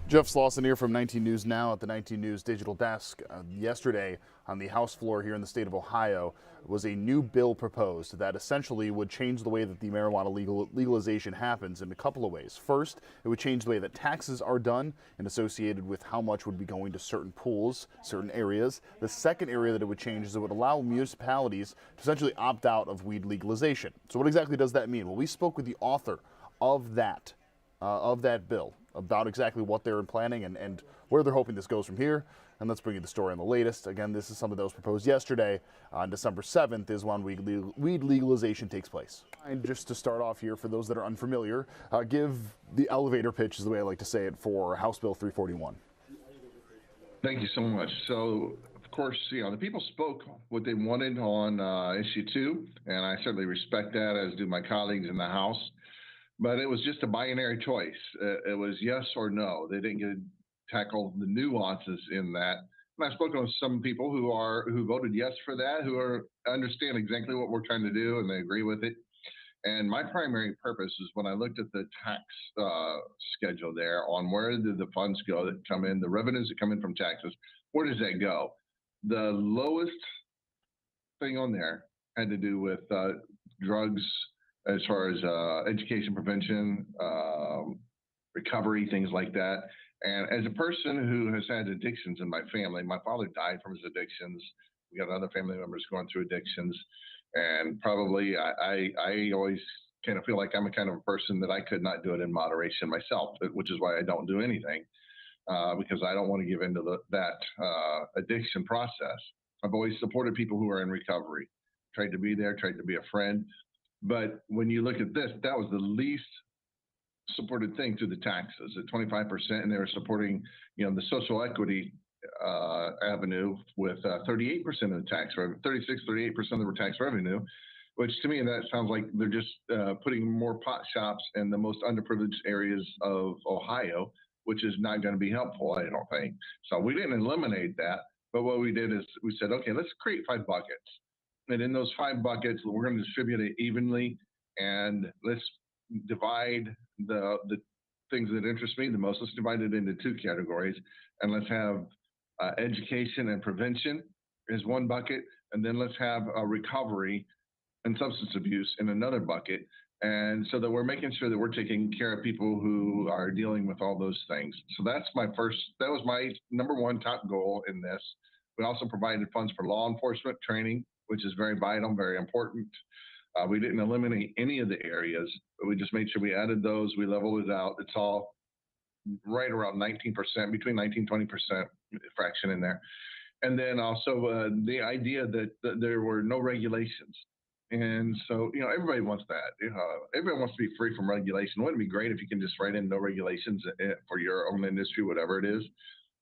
Jeff Slauson here from 19 News Now at the 19 News digital desk. Yesterday on the House floor here in the state of Ohio was a new bill proposed that essentially would change the way that the marijuana legalization happens in a couple of ways. First, it would change the way that taxes are done and associated with how much would be going to certain pools, certain areas. The second area that it would change is it would allow municipalities to essentially opt out of weed legalization. So what exactly does that mean? Well, we spoke with the author of that bill about exactly what they're planning and where they're hoping this goes from here. And let's bring you the story on the latest. Again, this is something that was proposed yesterday. On December 7th is when weed legalization takes place. And just to start off here, for those that are unfamiliar, give the elevator pitch is the way I like to say it for House Bill 341. Thank you so much. So, of course, the people spoke what they wanted on issue 2, and I certainly respect that, as do my colleagues in the House. But it was just a binary choice. It was yes or no. They didn't get to tackle the nuances in that. And I've spoken with some people who voted yes for that, who understand exactly what we're trying to do, and they agree with it. And my primary purpose is when I looked at the tax schedule there on where did the funds go that come in, the revenues that come in from taxes, where does that go? The lowest thing on there had to do with drugs, as far as education, prevention, recovery, things like that. And as a person who has had addictions in my family, my father died from his addictions. We got other family members going through addictions. And probably I always kind of feel like I'm a kind of a person that I could not do it in moderation myself, which is why I don't do anything, because I don't want to give into that addiction process. I've always supported people who are in recovery, tried to be there, tried to be a friend. But when you look at this, that was the least supported thing through the taxes at 25%, and they were supporting, the social equity avenue with 38% of the tax revenue, 38% of the tax revenue, which to me that sounds like they're just putting more pot shops in the most underprivileged areas of Ohio, which is not going to be helpful, I don't think. So we didn't eliminate that, but what we did is we said, okay, let's create 5 buckets. And in those 5 buckets, we're going to distribute it evenly, and let's divide the things that interest me the most. Let's divide it into 2 categories, and let's have education and prevention is one bucket, and then let's have recovery and substance abuse in another bucket. And so that we're making sure that we're taking care of people who are dealing with all those things. So that was my number 1 top goal in this. We also provided funds for law enforcement training, which is very vital, very important. We didn't eliminate any of the areas, but we just made sure we added those, we leveled it out. It's all right around 19%, between 19-20% fraction in there. And then also the idea that there were no regulations. And so, everybody wants that. Everybody wants to be free from regulation. Wouldn't it be great if you can just write in no regulations for your own industry, whatever it is?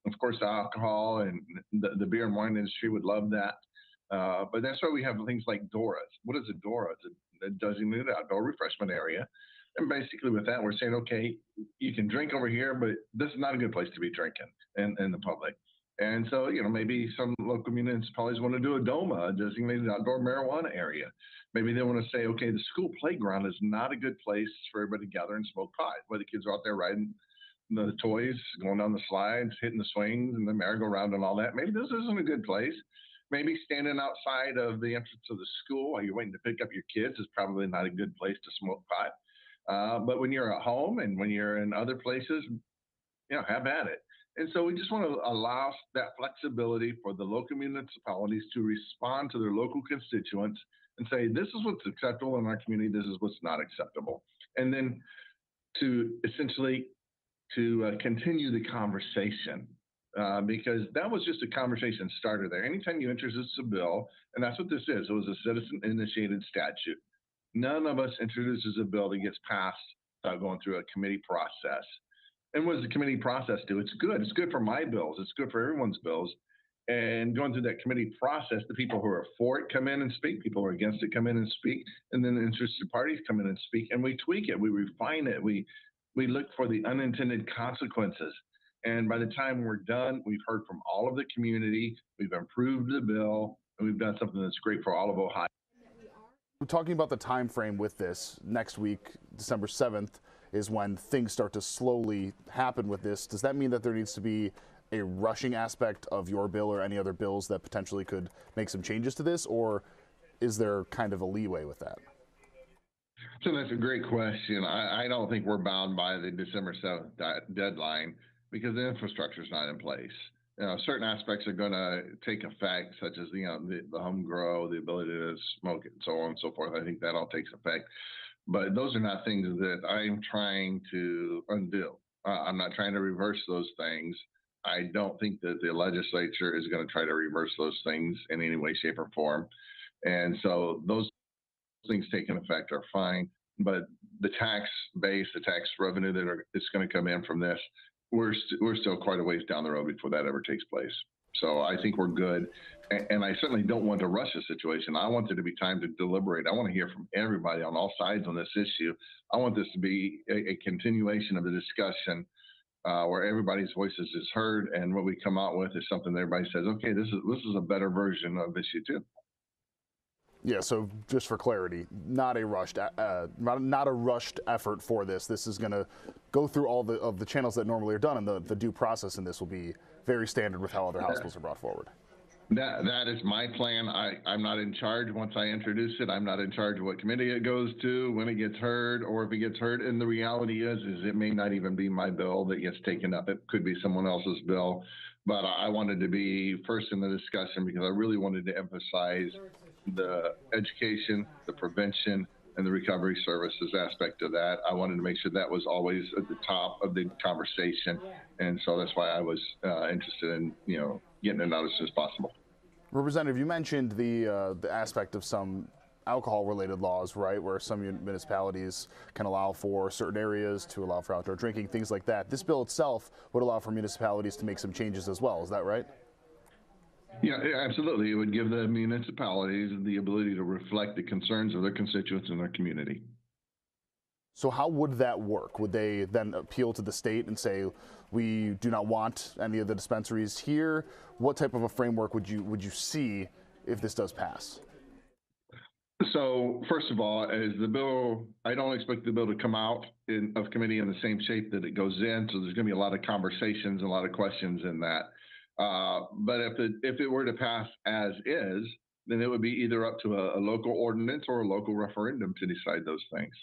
Of course, the alcohol and the beer and wine industry would love that. But that's why we have things like DORAs. What is a DORA? It's a designated outdoor refreshment area. And basically with that, we're saying, okay, you can drink over here, but this is not a good place to be drinking in the public. And so, maybe some local municipalities want to do a DOMA, a designated outdoor marijuana area. Maybe they want to say, okay, the school playground is not a good place for everybody to gather and smoke pot, where the kids are out there riding the toys, going down the slides, hitting the swings and the merry-go-round and all that. Maybe this isn't a good place. Maybe standing outside of the entrance of the school while you're waiting to pick up your kids is probably not a good place to smoke pot. But when you're at home and when you're in other places, have at it. And so we just want to allow that flexibility for the local municipalities to respond to their local constituents and say, this is what's acceptable in our community, this is what's not acceptable. And then to essentially continue the conversation. Because that was just a conversation starter there. Anytime you introduce a bill, and that's what this is, it was a citizen-initiated statute. None of us introduces a bill that gets passed without going through a committee process. And what does the committee process do? It's good. It's good for my bills. It's good for everyone's bills. And going through that committee process, the people who are for it come in and speak. People who are against it come in and speak. And then the interested parties come in and speak. And we tweak it. We refine it. We look for the unintended consequences. And by the time we're done, we've heard from all of the community, we've improved the bill, and we've done something that's great for all of Ohio. We're talking about the time frame with this next week, December 7th. is when things start to slowly happen with this. Does that mean that there needs to be a rushing aspect of your bill or any other bills that potentially could make some changes to this, or is there kind of a leeway with that? So that's a great question. I don't think we're bound by the December 7th deadline because the infrastructure is not in place. Certain aspects are going to take effect, such as the home grow, the ability to smoke it, and so on and so forth. I think that all takes effect, but those are not things that I'm trying to undo. I'm not trying to reverse those things. I don't think that the legislature is going to try to reverse those things in any way, shape, or form. And so those things taking effect are fine, but the tax base, the tax revenue is going to come in from this, we're still quite a ways down the road before that ever takes place. So I think we're good, and I certainly don't want to rush the situation. I want there to be time to deliberate. I want to hear from everybody on all sides on this issue. I want this to be a continuation of the discussion where everybody's voices is heard, and what we come out with is something that everybody says, okay, this is a better version of issue 2. Yeah, so just for clarity, not a rushed effort for this. This is going to go through all of the channels that normally are done, and the due process in this will be very standard with how other House bills are brought forward. That is my plan. I'm not in charge once I introduce it. I'm not in charge of what committee it goes to, when it gets heard, or if it gets heard. And the reality is it may not even be my bill that gets taken up. It could be someone else's bill. But I wanted to be first in the discussion because I really wanted to emphasize the education, the prevention, and the recovery services aspect of that. I wanted to make sure that was always at the top of the conversation. And so that's why I was interested in, getting it out as soon as possible. Representative, you mentioned the aspect of some alcohol-related laws, right, where some municipalities can allow for certain areas to allow for outdoor drinking, things like that. This bill itself would allow for municipalities to make some changes as well. Is that right? Yeah, absolutely. It would give the municipalities the ability to reflect the concerns of their constituents in their community. So how would that work? Would they then appeal to the state and say, we do not want any of the dispensaries here? What type of a framework would you see if this does pass? So first of all, as the bill, I don't expect the bill to come out of committee in the same shape that it goes in. So there's going to be a lot of conversations and a lot of questions in that. But if it were to pass as is, then it would be either up to a local ordinance or a local referendum to decide those things.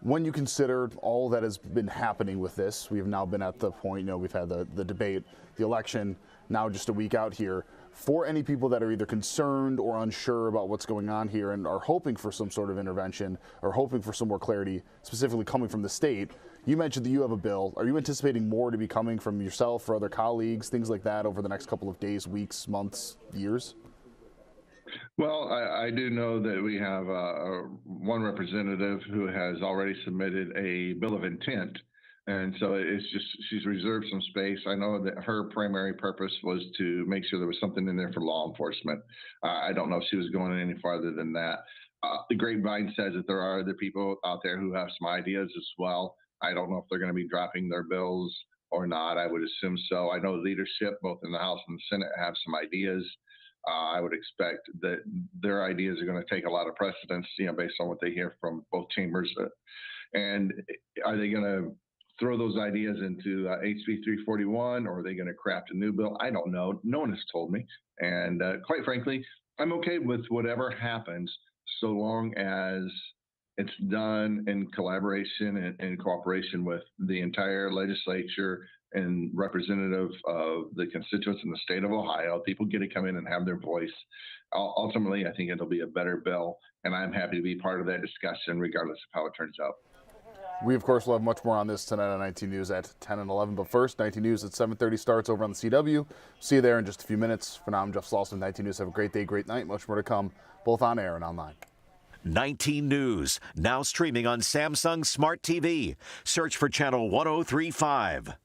When you consider all that has been happening with this, we have now been at the point, we've had the debate, the election, now just a week out here. For any people that are either concerned or unsure about what's going on here and are hoping for some sort of intervention or hoping for some more clarity, specifically coming from the state, you mentioned that you have a bill. Are you anticipating more to be coming from yourself or other colleagues, things like that, over the next couple of days, weeks, months, years? Well, I do know that we have one representative who has already submitted a bill of intent. And so she's reserved some space. I know that her primary purpose was to make sure there was something in there for law enforcement. I don't know if she was going any farther than that. The grapevine says that there are other people out there who have some ideas as well. I don't know if they're going to be dropping their bills or not. I would assume so. I know leadership, both in the House and the Senate, have some ideas. I would expect that their ideas are going to take a lot of precedence, based on what they hear from both chambers. And are they going to throw those ideas into HB 341, or are they going to craft a new bill? I don't know. No one has told me. And quite frankly, I'm okay with whatever happens so long as it's done in collaboration and cooperation with the entire legislature and representative of the constituents in the state of Ohio. People get to come in and have their voice. Ultimately, I think it'll be a better bill, and I'm happy to be part of that discussion regardless of how it turns out. We, of course, will have much more on this tonight on 19 News at 10 and 11. But first, 19 News at 7:30 starts over on the CW. See you there in just a few minutes. For now, I'm Jeff Slauson, 19 News. Have a great day, great night. Much more to come, both on air and online. 19 News, now streaming on Samsung Smart TV. Search for Channel 1035.